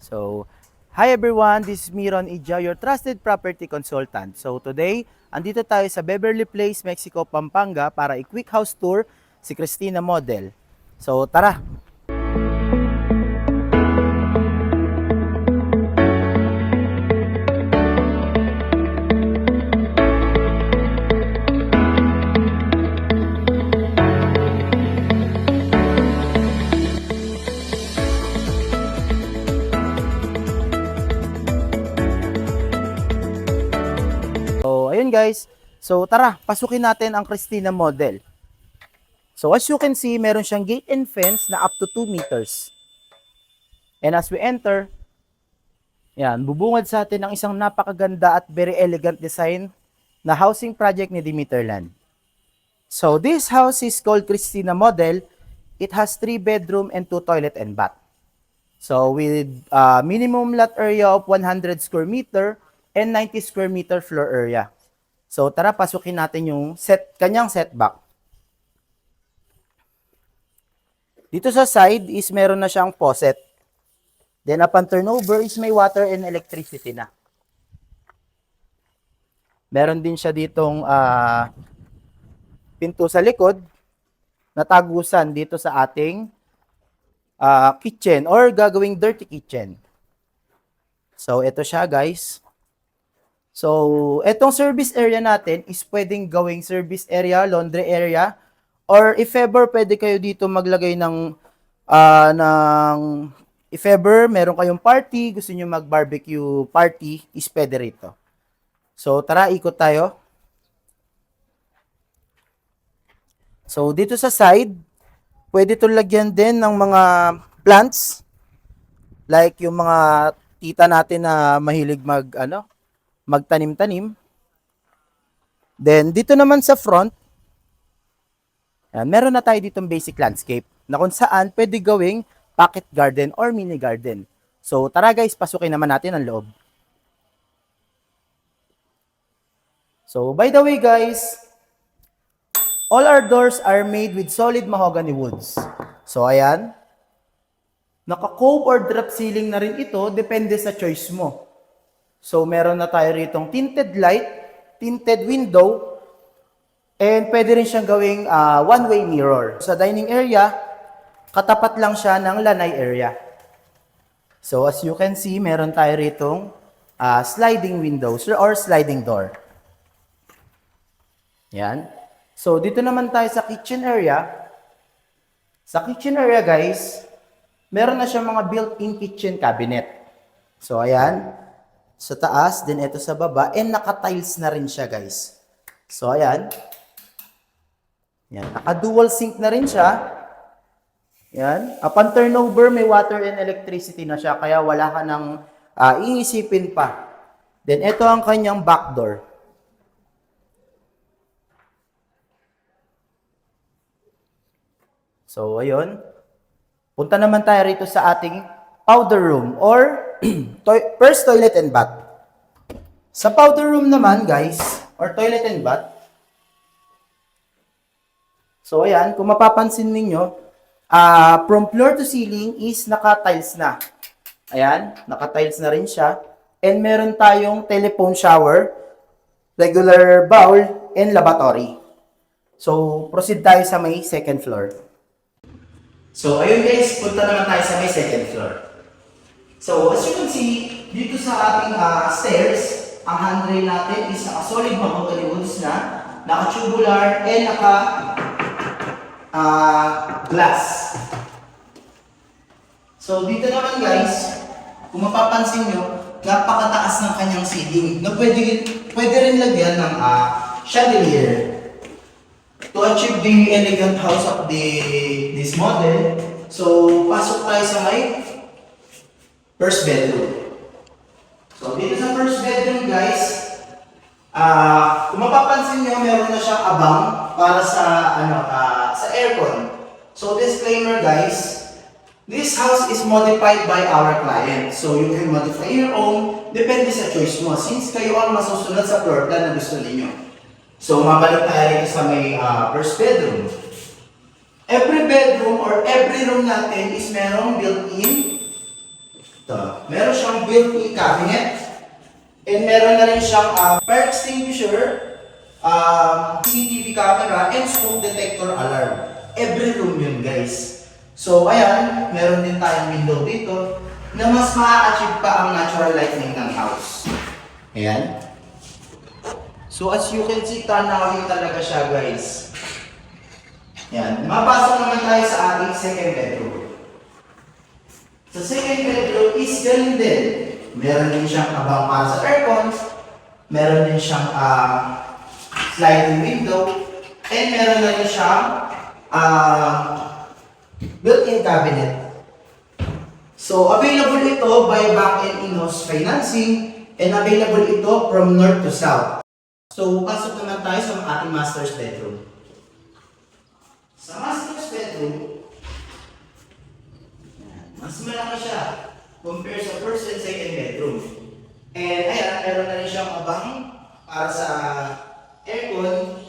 So, hi everyone, this is Miron Ija, your trusted property consultant. So today, andito tayo sa Beverly Place, Mexico, Pampanga para i-quick house tour si Christina Model. So tara! So ayun guys, so tara, pasukin natin ang Christina Model. So as you can see, meron siyang gate and fence na up to 2 meters. And as we enter, yan, bubungad sa atin ang isang napakaganda at very elegant design na housing project ni Dimiterland. So this house is called Christina Model. It has 3 bedroom and 2 toilet and bath. So with minimum lot area of 100 square meter and 90 square meter floor area. So tara, pasukin natin yung kanyang setback. Dito sa side is meron na siyang faucet. Then upon turnover is may water and electricity na. Meron din siya ditong pinto sa likod na tagusan dito sa ating kitchen or gagawing dirty kitchen. So ito siya guys. So etong service area natin is pwedeng gawing service area, laundry area, or if ever pwede kayo dito maglagay ng if ever meron kayong party, gusto niyo mag-barbecue party, is pwede rito. So tara, ikot tayo. So dito sa side, pwede itong lagyan din ng mga plants. Like yung mga tita natin na mahilig magtanim-tanim. Then dito naman sa front, meron na tayo ditong basic landscape na kung saan pwede gawing pocket garden or mini garden. So tara guys, pasukin naman natin ang loob. So by the way guys, all our doors are made with solid mahogany woods. So ayan, naka-cove or drop ceiling na rin ito, depende sa choice mo. So meron na tayo ritong tinted light, tinted window, and pwede rin siyang gawing one-way mirror. Sa dining area, katapat lang siya ng lanay area. So as you can see, meron tayo ritong sliding windows or sliding door. Yan. So dito naman tayo sa kitchen area. Sa kitchen area guys, meron na siyang mga built-in kitchen cabinet. So ayan, sa taas, din ito sa baba, and naka-tiles na rin siya guys. So ayan. Yan, naka-dual sink na rin siya. Yan. Upon turnover, may water and electricity na siya, kaya wala ka nang iisipin pa. Then, ito ang kanyang back door. So, ayun. Punta naman tayo rito sa ating powder room or first toilet and bath. Sa powder room naman, guys, or toilet and bath, so ayan, kung mapapansin ninyo, from floor to ceiling is naka-tiles na. Ayan, naka-tiles na rin siya. And meron tayong telephone shower, regular bowl, and lavatory. So, proceed tayo sa may second floor. So, ayun guys, punta naman tayo sa may second floor. So, as you can see, dito sa ating stairs, ang handrail natin is naka-solid mahogany woods na, naka-tubular, and glass. So, dito naman guys, kung mapapansin nyo, napakataas ng kanyang ceiling na pwede rin lagyan ng chandelier to achieve the elegant house of this model. So, pasok tayo sa may first bedroom. So, dito sa first bedroom guys, kung mapapansin nyo, meron na siyang abang para sa sa aircon. So disclaimer guys, this house is modified by our client. So you can modify your own, depende sa choice mo. Since kayo ang masusunod sa floor plan na gusto ninyo. So mabalik tayo rito sa may first bedroom. Every bedroom or every room natin is merong built-in Ito. Meron siyang built-in cabinet. And meron na rin siyang fire extinguisher, CCTV camera, and smoke detector alarm. Every room yun, guys. So, ayan, meron din tayong window dito na mas ma-achieve pa ang natural lighting ng house. Ayan. So, as you can see, tanawin talaga siya, guys. Ayan. Mapasok naman tayo sa ating second bedroom. Sa second bedroom is ganun din. Meron din siyang abang para sa aircon. Meron din siyang sliding window. And meron na rin siyang built-in cabinet. So, available ito by bank and in-house financing. And available ito from north to south. So, pasok naman tayo sa ating master's bedroom. Sa master's bedroom, mas malaki siya compare sa first and second bedroom. And ayan, meron na rin siyang abang para sa aircon,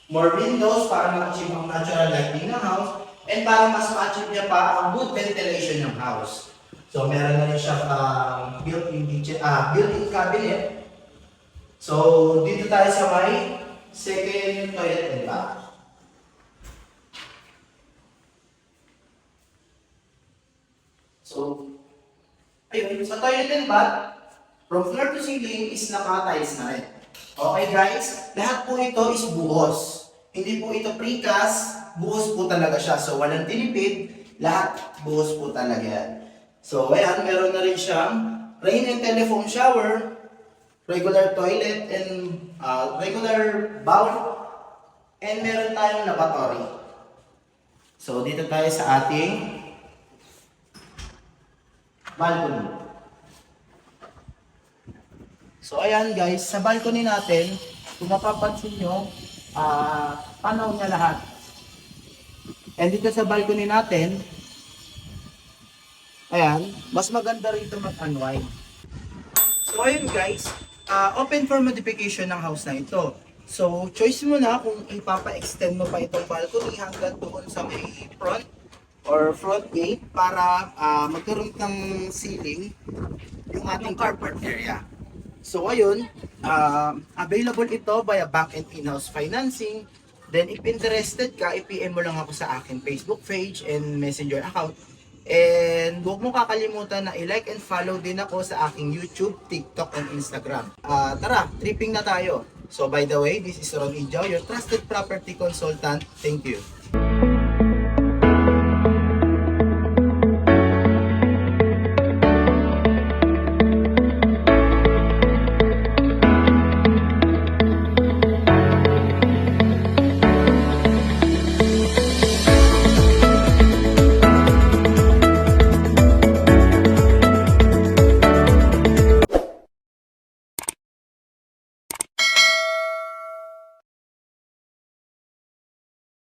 more windows para ma-achieve ang natural lighting ng house, and para mas ma-achieve niya pa ang good ventilation ng house. So meron na rin siyang built-in cabinet. So dito tayo sa may second toilet and bath. So, ayun, sa toilet and bath, from floor to ceiling is naka-tiles na rin. Okay guys, lahat po ito is buhos. Hindi po ito precast, buhos po talaga siya. So, walang tinipid, lahat buhos po talaga yan. So, ayan, meron na rin siyang rain and telephone shower, regular toilet and regular bowl, and meron tayong lavatory. So, dito tayo sa ating balcony. So ayan guys, sa balcony natin, kung mapapansin nyo, panaw niya lahat. And dito sa balcony natin, ayan, mas maganda rito mag-unwind. So ayun guys, open for modification ng house na ito. So choice mo na kung ipapa-extend mo pa itong balcony hanggang doon sa may front or front gate para magkaroon ng ceiling yung ating carport area. So ayun, available ito via bank and in-house financing. Then if interested ka, i-PM mo lang ako sa akin Facebook page and messenger account. And huwag mo kakalimutan na i-like and follow din ako sa aking YouTube, TikTok, and Instagram. Tara, tripping na tayo. So by the way, this is Ron Ijao, your trusted property consultant. Thank you.